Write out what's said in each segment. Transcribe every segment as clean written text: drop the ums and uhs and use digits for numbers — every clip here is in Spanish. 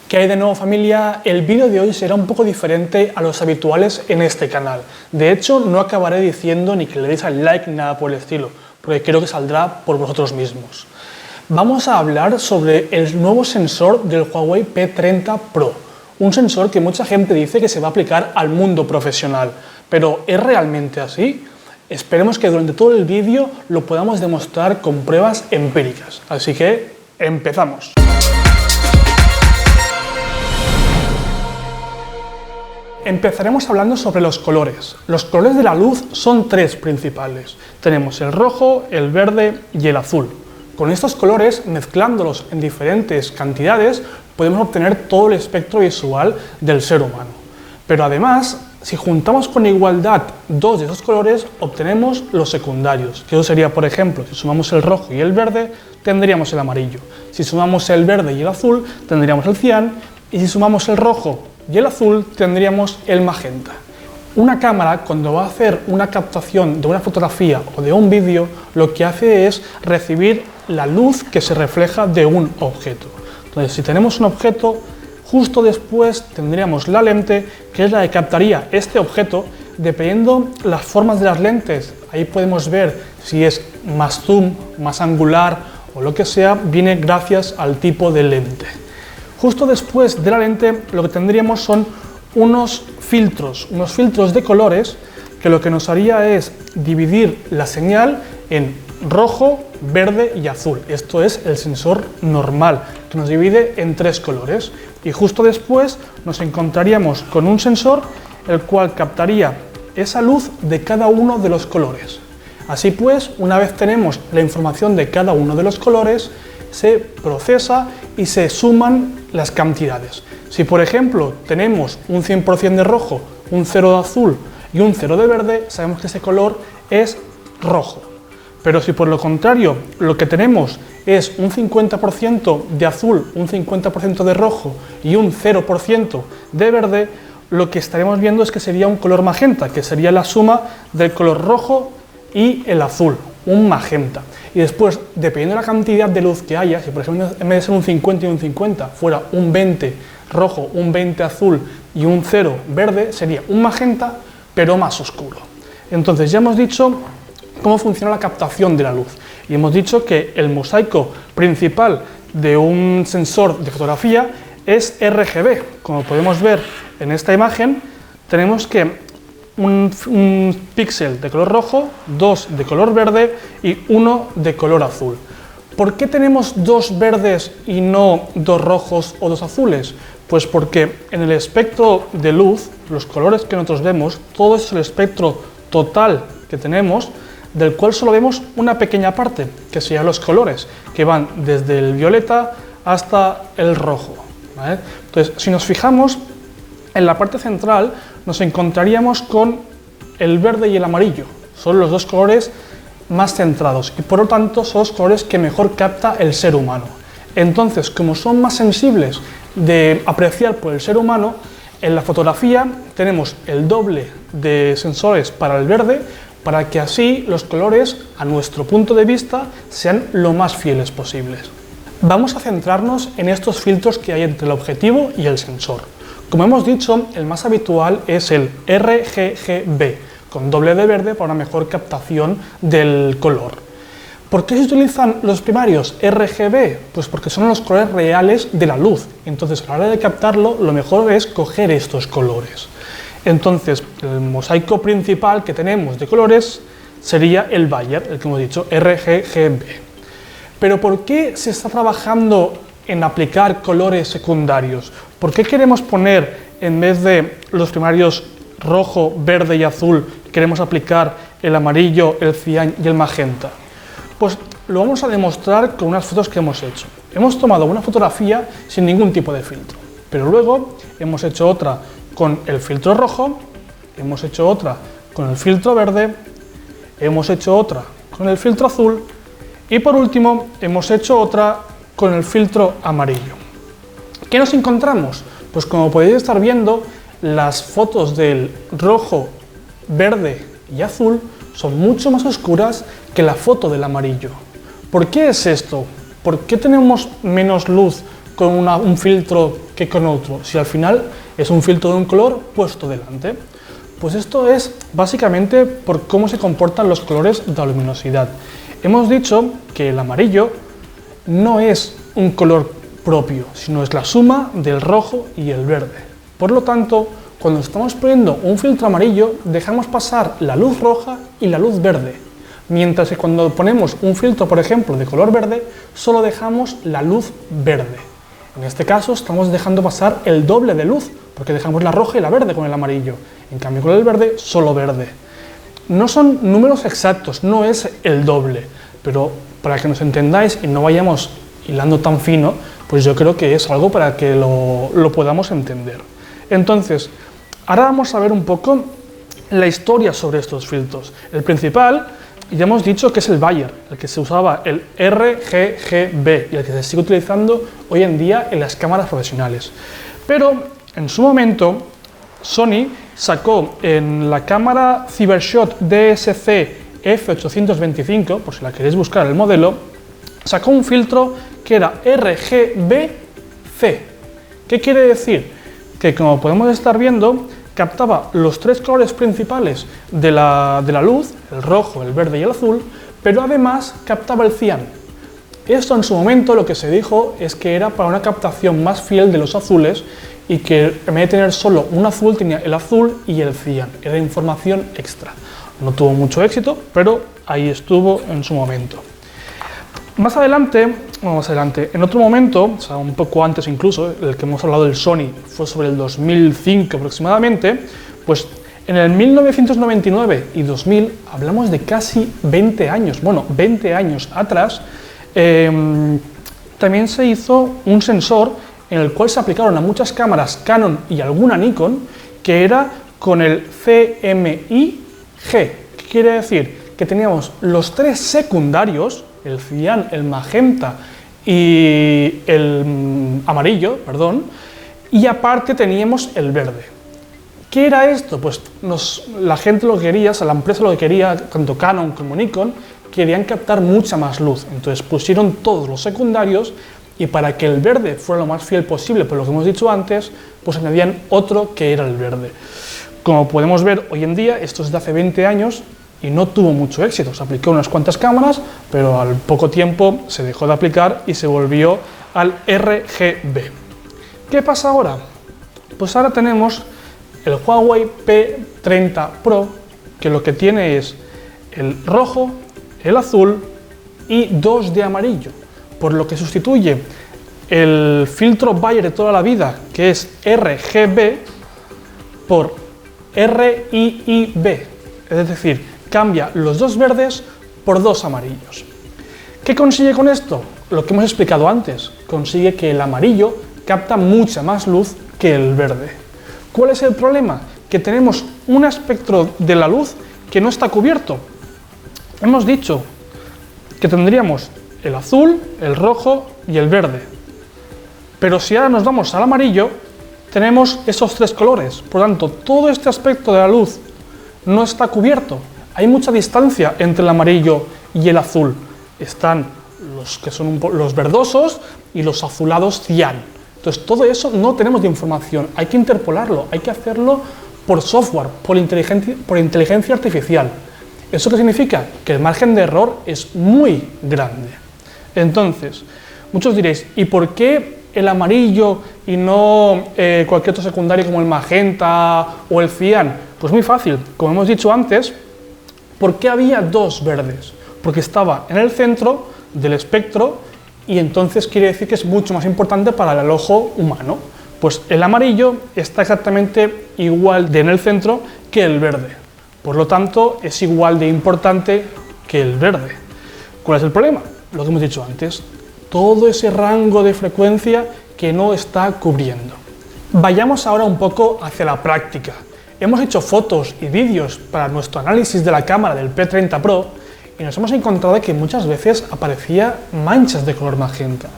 ¿Qué hay de nuevo, familia? El vídeo de hoy será un poco diferente a los habituales en este canal. De hecho, no acabaré diciendo ni que le deis al like ni nada por el estilo, porque creo que saldrá por vosotros mismos. Vamos a hablar sobre el nuevo sensor del Huawei P30 Pro, un sensor que mucha gente dice que se va a aplicar al mundo profesional, pero ¿es realmente así? Esperemos que durante todo el vídeo lo podamos demostrar con pruebas empíricas, así que empezamos. Empezaremos hablando sobre los colores. Los colores de la luz son tres principales. Tenemos el rojo, el verde y el azul. Con estos colores, mezclándolos en diferentes cantidades, podemos obtener todo el espectro visual del ser humano. Pero además, si juntamos con igualdad dos de esos colores, obtenemos los secundarios, que eso sería, por ejemplo, si sumamos el rojo y el verde, tendríamos el amarillo. Si sumamos el verde y el azul, tendríamos el cian, y si sumamos el rojo y el azul, tendríamos el magenta. Una cámara, cuando va a hacer una captación de una fotografía o de un vídeo, lo que hace es recibir la luz que se refleja de un objeto. Entonces, si tenemos un objeto, justo después tendríamos la lente, que es la que captaría este objeto, dependiendo las formas de las lentes. Ahí podemos ver si es más zoom, más angular o lo que sea, viene gracias al tipo de lente. Justo después de la lente lo que tendríamos son unos filtros de colores que lo que nos haría es dividir la señal en rojo, verde y azul. Esto es el sensor normal, que nos divide en tres colores. Y justo después nos encontraríamos con un sensor el cual captaría esa luz de cada uno de los colores. Así pues, una vez tenemos la información de cada uno de los colores, se procesa y se suman las cantidades. Si por ejemplo tenemos un 100% de rojo, un 0 de azul y un 0 de verde, sabemos que ese color es rojo. Pero si por lo contrario lo que tenemos es un 50% de azul, un 50% de rojo y un 0% de verde, lo que estaremos viendo es que sería un color magenta, que sería la suma del color rojo y el azul, un magenta. Y después, dependiendo de la cantidad de luz que haya, si por ejemplo en vez de ser un 50 y un 50 fuera un 20 rojo, un 20 azul y un 0 verde, sería un magenta pero más oscuro. Entonces ya hemos dicho cómo funciona la captación de la luz y hemos dicho que el mosaico principal de un sensor de fotografía es RGB. Como podemos ver en esta imagen, tenemos que un píxel de color rojo, dos de color verde y uno de color azul. ¿Por qué tenemos dos verdes y no dos rojos o dos azules? Pues porque en el espectro de luz, los colores que nosotros vemos, todo es el espectro total que tenemos, del cual solo vemos una pequeña parte, que serían los colores, que van desde el violeta hasta el rojo, ¿vale? Entonces, si nos fijamos, en la parte central nos encontraríamos con el verde y el amarillo. Son los dos colores más centrados y por lo tanto son los colores que mejor capta el ser humano. Entonces, como son más sensibles de apreciar por el ser humano, en la fotografía tenemos el doble de sensores para el verde, para que así los colores, a nuestro punto de vista, sean lo más fieles posibles. Vamos a centrarnos en estos filtros que hay entre el objetivo y el sensor. Como hemos dicho, el más habitual es el RGGB, con doble de verde para una mejor captación del color. ¿Por qué se utilizan los primarios RGB? Pues porque son los colores reales de la luz. Entonces, a la hora de captarlo, lo mejor es coger estos colores. Entonces, el mosaico principal que tenemos de colores sería el Bayer, el que hemos dicho, RGGB. Pero ¿por qué se está trabajando en aplicar colores secundarios? ¿Por qué queremos poner, en vez de los primarios rojo, verde y azul, queremos aplicar el amarillo, el cian y el magenta? Pues lo vamos a demostrar con unas fotos que hemos hecho. Hemos tomado una fotografía sin ningún tipo de filtro, pero luego hemos hecho otra con el filtro rojo, hemos hecho otra con el filtro verde, hemos hecho otra con el filtro azul y por último hemos hecho otra con el filtro amarillo. ¿Qué nos encontramos? Pues como podéis estar viendo, las fotos del rojo, verde y azul son mucho más oscuras que la foto del amarillo. ¿Por qué es esto? ¿Por qué tenemos menos luz con un filtro que con otro, si al final es un filtro de un color puesto delante? Pues esto es básicamente por cómo se comportan los colores de la luminosidad. Hemos dicho que el amarillo no es un color propio, sino es la suma del rojo y el verde. Por lo tanto, cuando estamos poniendo un filtro amarillo, dejamos pasar la luz roja y la luz verde, mientras que cuando ponemos un filtro, por ejemplo, de color verde, solo dejamos la luz verde. En este caso estamos dejando pasar el doble de luz, porque dejamos la roja y la verde con el amarillo. En cambio con el verde, solo verde. No son números exactos, no es el doble, pero para que nos entendáis y no vayamos hilando tan fino, pues yo creo que es algo para que lo podamos entender. Entonces, ahora vamos a ver un poco la historia sobre estos filtros. El principal, ya hemos dicho que es el Bayer, el que se usaba el RGB y el que se sigue utilizando hoy en día en las cámaras profesionales. Pero en su momento, Sony sacó en la cámara Cybershot DSC F825, por si la queréis buscar el modelo, sacó un filtro que era RGB-C. ¿Qué quiere decir? Que, como podemos estar viendo, captaba los tres colores principales de la luz, el rojo, el verde y el azul, pero además captaba el cian. Esto en su momento lo que se dijo es que era para una captación más fiel de los azules y que en vez de tener solo un azul tenía el azul y el cian, era información extra. No tuvo mucho éxito, pero ahí estuvo en su momento. Más adelante, en otro momento, o sea, un poco antes incluso, el que hemos hablado del Sony fue sobre el 2005 aproximadamente, pues en el 1999 y 2000, hablamos de casi 20 años, bueno, 20 años atrás, también se hizo un sensor en el cual se aplicaron a muchas cámaras Canon y alguna Nikon, que era con el CMYG. ¿Qué quiere decir? Que teníamos los tres secundarios, el cian, el magenta y el amarillo, perdón, y aparte teníamos el verde. ¿Qué era esto? Pues la gente lo quería, o sea, la empresa lo que quería, tanto Canon como Nikon, querían captar mucha más luz, entonces pusieron todos los secundarios y para que el verde fuera lo más fiel posible, por lo que hemos dicho antes, pues añadían otro que era el verde. Como podemos ver hoy en día, esto es de hace 20 años y no tuvo mucho éxito. Se aplicó unas cuantas cámaras, pero al poco tiempo se dejó de aplicar y se volvió al RGB. ¿Qué pasa ahora? Pues ahora tenemos el Huawei P30 Pro, que lo que tiene es el rojo, el azul y dos de amarillo, por lo que sustituye el filtro Bayer de toda la vida, que es RGB, por RIIB, es decir, cambia los dos verdes por dos amarillos. ¿Qué consigue con esto? Lo que hemos explicado antes, consigue que el amarillo capta mucha más luz que el verde. ¿Cuál es el problema? Que tenemos un espectro de la luz que no está cubierto. Hemos dicho que tendríamos el azul, el rojo y el verde. Pero si ahora nos vamos al amarillo, tenemos esos tres colores. Por lo tanto, todo este aspecto de la luz no está cubierto. Hay mucha distancia entre el amarillo y el azul. Están los que son los verdosos y los azulados cian. Entonces, todo eso no tenemos de información. Hay que interpolarlo, hay que hacerlo por software, por inteligencia artificial. ¿Eso qué significa? Que el margen de error es muy grande. Entonces, muchos diréis, ¿y por qué el amarillo y no cualquier otro secundario como el magenta o el cian? Pues muy fácil, como hemos dicho antes, ¿por qué había dos verdes? Porque estaba en el centro del espectro y entonces quiere decir que es mucho más importante para el ojo humano. Pues el amarillo está exactamente igual de en el centro que el verde. Por lo tanto, es igual de importante que el verde. ¿Cuál es el problema? Lo que hemos dicho antes, todo ese rango de frecuencia que no está cubriendo. Vayamos ahora un poco hacia la práctica. Hemos hecho fotos y vídeos para nuestro análisis de la cámara del P30 Pro y nos hemos encontrado que muchas veces aparecía manchas de color magenta.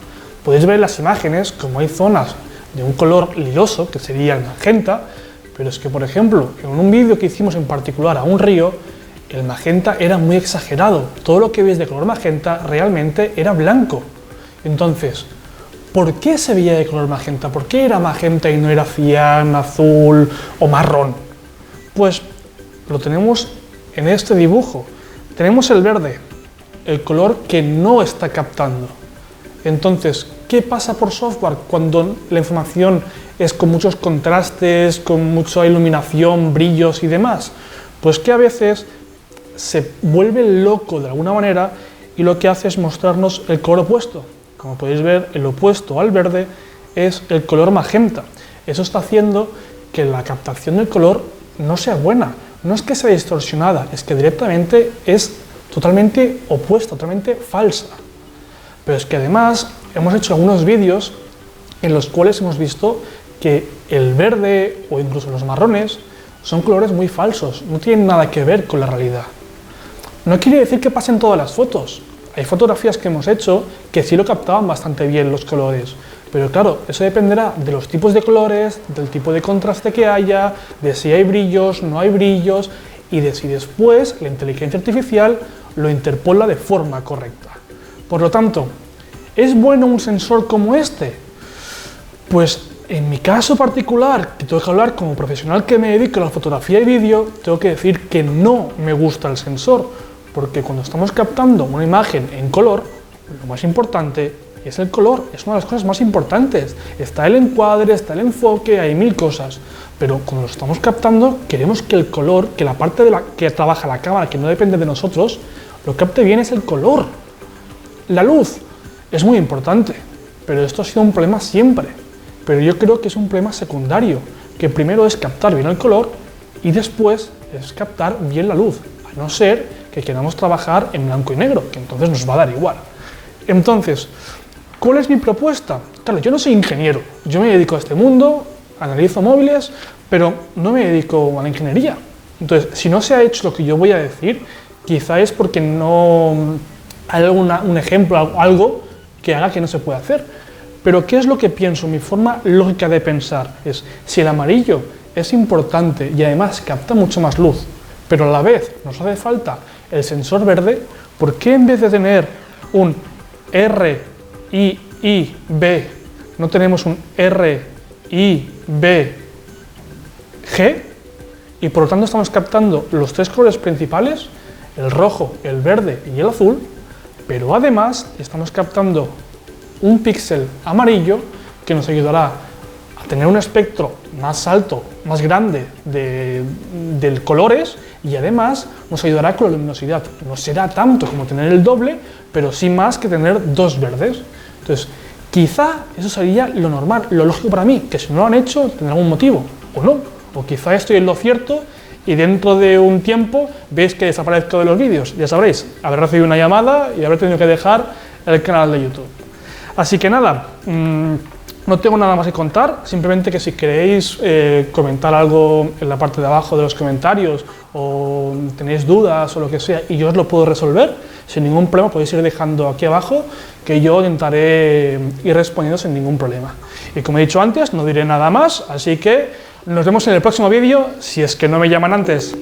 Podéis ver en las imágenes como hay zonas de un color liloso, que sería el magenta, pero es que, por ejemplo, en un vídeo que hicimos en particular a un río, el magenta era muy exagerado. Todo lo que veis de color magenta realmente era blanco. Entonces, ¿por qué se veía de color magenta? ¿Por qué era magenta y no era cian, azul o marrón? Pues lo tenemos en este dibujo. Tenemos el verde, el color que no está captando. Entonces, ¿qué pasa por software cuando la información es con muchos contrastes, con mucha iluminación, brillos y demás? Pues que a veces se vuelve loco de alguna manera y lo que hace es mostrarnos el color opuesto. Como podéis ver, el opuesto al verde es el color magenta. Eso está haciendo que la captación del color no sea buena. No es que sea distorsionada, es que directamente es totalmente opuesta, totalmente falsa. Pero es que además hemos hecho algunos vídeos en los cuales hemos visto que el verde o incluso los marrones son colores muy falsos, no tienen nada que ver con la realidad. No quiere decir que pasen todas las fotos. Hay fotografías que hemos hecho que sí lo captaban bastante bien los colores, pero claro, eso dependerá de los tipos de colores, del tipo de contraste que haya, de si hay brillos, no hay brillos y de si después la inteligencia artificial lo interpola de forma correcta. Por lo tanto, ¿es bueno un sensor como este? Pues en mi caso particular, que tengo que hablar como profesional que me dedico a la fotografía y vídeo, tengo que decir que no me gusta el sensor, porque cuando estamos captando una imagen en color, lo más importante es el color, es una de las cosas más importantes. Está el encuadre, está el enfoque, hay mil cosas, pero cuando lo estamos captando queremos que el color, que la parte de la que trabaja la cámara, que no depende de nosotros, lo capte bien es el color. La luz es muy importante, pero esto ha sido un problema siempre. Pero yo creo que es un problema secundario, que primero es captar bien el color y después es captar bien la luz, a no ser que queramos trabajar en blanco y negro, que entonces nos va a dar igual. Entonces, ¿cuál es mi propuesta? Claro, yo no soy ingeniero, yo me dedico a este mundo, analizo móviles, pero no me dedico a la ingeniería. Entonces, si no se ha hecho lo que yo voy a decir, quizá es porque no hay un ejemplo, algo que haga que no se pueda hacer. Pero ¿qué es lo que pienso? Mi forma lógica de pensar es, si el amarillo es importante y además capta mucho más luz, pero a la vez nos hace falta el sensor verde, ¿por qué en vez de tener un RIIB no tenemos un RIBG? Y por lo tanto estamos captando los tres colores principales, el rojo, el verde y el azul, pero además estamos captando un píxel amarillo que nos ayudará a tener un espectro más alto, más grande de colores y además nos ayudará con la luminosidad. No será tanto como tener el doble, pero sí más que tener dos verdes. Entonces, quizá eso sería lo normal, lo lógico para mí, que si no lo han hecho tendrá algún motivo, o no. O quizá estoy en lo cierto y dentro de un tiempo veis que desaparezco de los vídeos. Ya sabréis, habré recibido una llamada y habré tenido que dejar el canal de YouTube. Así que nada, no tengo nada más que contar, simplemente que si queréis comentar algo en la parte de abajo de los comentarios o tenéis dudas o lo que sea y yo os lo puedo resolver, sin ningún problema podéis ir dejando aquí abajo que yo intentaré ir respondiendo sin ningún problema. Y como he dicho antes, no diré nada más, así que nos vemos en el próximo vídeo, si es que no me llaman antes.